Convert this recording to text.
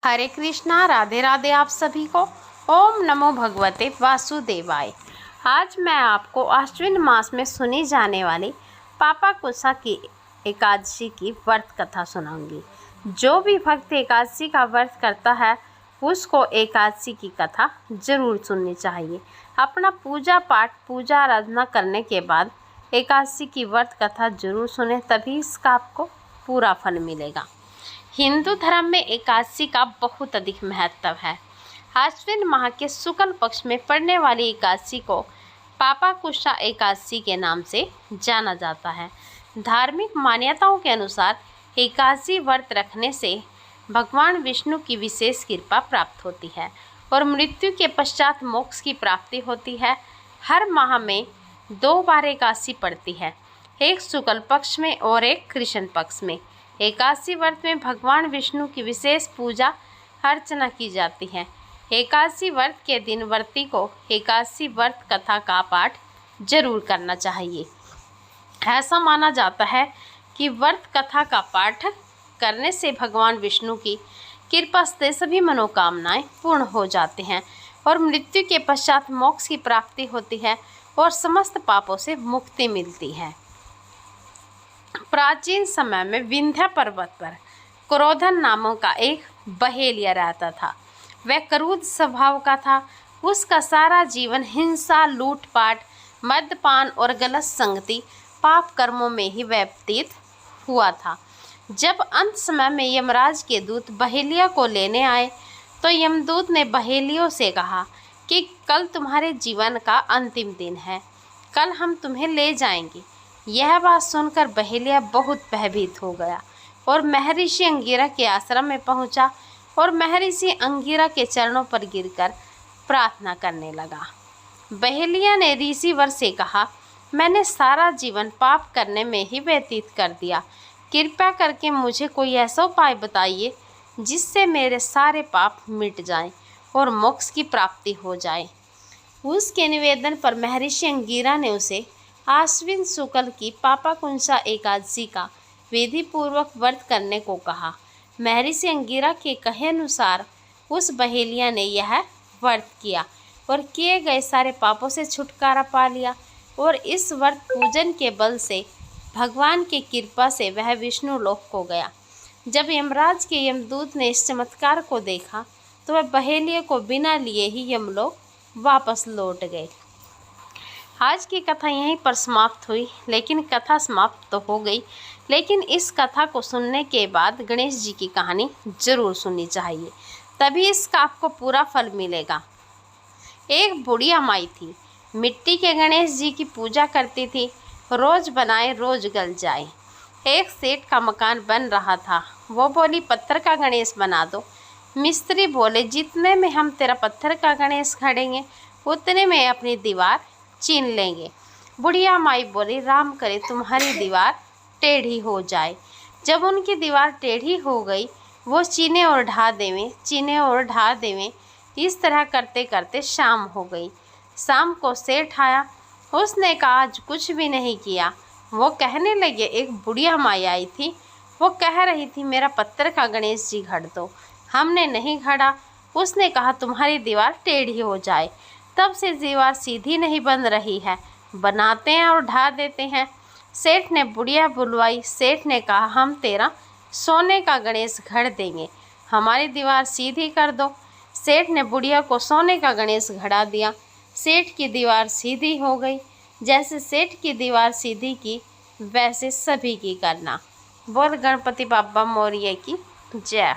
हरे कृष्णा, राधे राधे आप सभी को। ओम नमो भगवते वासुदेवाय। आज मैं आपको आश्विन मास में सुनी जाने वाली पापाकुशा की एकादशी की व्रत कथा सुनाऊंगी। जो भी भक्त एकादशी का व्रत करता है उसको एकादशी की कथा जरूर सुननी चाहिए। अपना पूजा पाठ पूजा आराधना करने के बाद एकादशी की व्रत कथा जरूर सुने, तभी इसका आपको पूरा फल मिलेगा। हिंदू धर्म में एकादशी का बहुत अधिक महत्व है। आश्विन माह के शुक्ल पक्ष में पड़ने वाली एकादशी को पापाकुशा एकादशी के नाम से जाना जाता है। धार्मिक मान्यताओं के अनुसार एकादशी व्रत रखने से भगवान विष्णु की विशेष कृपा प्राप्त होती है और मृत्यु के पश्चात मोक्ष की प्राप्ति होती है। हर माह में 2 बार एकादशी पड़ती है, एक शुक्ल पक्ष में और एक कृष्ण पक्ष में। एकादशी व्रत में भगवान विष्णु की विशेष पूजा अर्चना की जाती है। एकादशी व्रत के दिन व्रती को एकादशी व्रत कथा का पाठ जरूर करना चाहिए। ऐसा माना जाता है कि व्रत कथा का पाठ करने से भगवान विष्णु की कृपा से सभी मनोकामनाएं पूर्ण हो जाती हैं और मृत्यु के पश्चात मोक्ष की प्राप्ति होती है और समस्त पापों से मुक्ति मिलती है। प्राचीन समय में विंध्य पर्वत पर क्रोधन नामों का एक बहेलिया रहता था। वह क्रूर स्वभाव का था। उसका सारा जीवन हिंसा, लूटपाट, मद्यपान और गलत संगति पाप कर्मों में ही व्यतीत हुआ था। जब अंत समय में यमराज के दूत बहेलिया को लेने आए तो यमदूत ने बहेलियों से कहा कि कल तुम्हारे जीवन का अंतिम दिन है, कल हम तुम्हें ले जाएंगे। यह बात सुनकर बहेलिया बहुत भयभीत हो गया और महर्षि अंगिरा के आश्रम में पहुंचा और महर्षि अंगिरा के चरणों पर गिरकर प्रार्थना करने लगा। बहेलिया ने ऋषिवर से कहा, मैंने सारा जीवन पाप करने में ही व्यतीत कर दिया। कृपया करके मुझे कोई ऐसा उपाय बताइए जिससे मेरे सारे पाप मिट जाएं और मोक्ष की प्राप्ति हो जाए। उसके निवेदन पर महर्षि अंगिरा ने उसे आश्विन शुक्ल की पापाकुशा एकादशी का विधि पूर्वक व्रत करने को कहा। महर्षि अंगिरा के कहे अनुसार उस बहेलिया ने यह व्रत किया और किए गए सारे पापों से छुटकारा पा लिया और इस व्रत पूजन के बल से भगवान की कृपा से वह विष्णु लोक को गया। जब यमराज के यमदूत ने इस चमत्कार को देखा तो वह बहेलिया को बिना लिए ही यमलोक वापस लौट गए। आज की कथा यहीं पर समाप्त हुई, लेकिन कथा समाप्त तो हो गई, लेकिन इस कथा को सुनने के बाद गणेश जी की कहानी जरूर सुननी चाहिए, तभी इसका आपको पूरा फल मिलेगा। एक बुढ़िया माई थी, मिट्टी के गणेश जी की पूजा करती थी। रोज बनाए रोज गल जाए। एक सेठ का मकान बन रहा था। वो बोली, पत्थर का गणेश बना दो। मिस्त्री बोले, जितने में हम तेरा पत्थर का गणेश खड़ेंगे उतने में अपनी दीवार चीन लेंगे। बुढ़िया माई बोली, राम करे तुम्हारी दीवार टेढ़ी हो जाए। जब उनकी दीवार टेढ़ी हो गई, वो चीने और ढा देवें, चीने और ढा देवें। इस तरह करते करते शाम हो गई। शाम को सेठ आया। उसने कहा, आज कुछ भी नहीं किया। वो कहने लगे, एक बुढ़िया माई आई थी, वो कह रही थी मेरा पत्थर का गणेश जी घड़ दो। हमने नहीं घड़ा। उसने कहा तुम्हारी दीवार टेढ़ी हो जाए। तब से दीवार सीधी नहीं बन रही है, बनाते हैं और ढा देते हैं। सेठ ने बुढ़िया बुलवाई। सेठ ने कहा, हम तेरा सोने का गणेश घड़ देंगे, हमारी दीवार सीधी कर दो। सेठ ने बुढ़िया को सोने का गणेश घड़ा दिया। सेठ की दीवार सीधी हो गई। जैसे सेठ की दीवार सीधी की वैसे सभी की करना। बोल गणपति बाबा मौर्य की जय।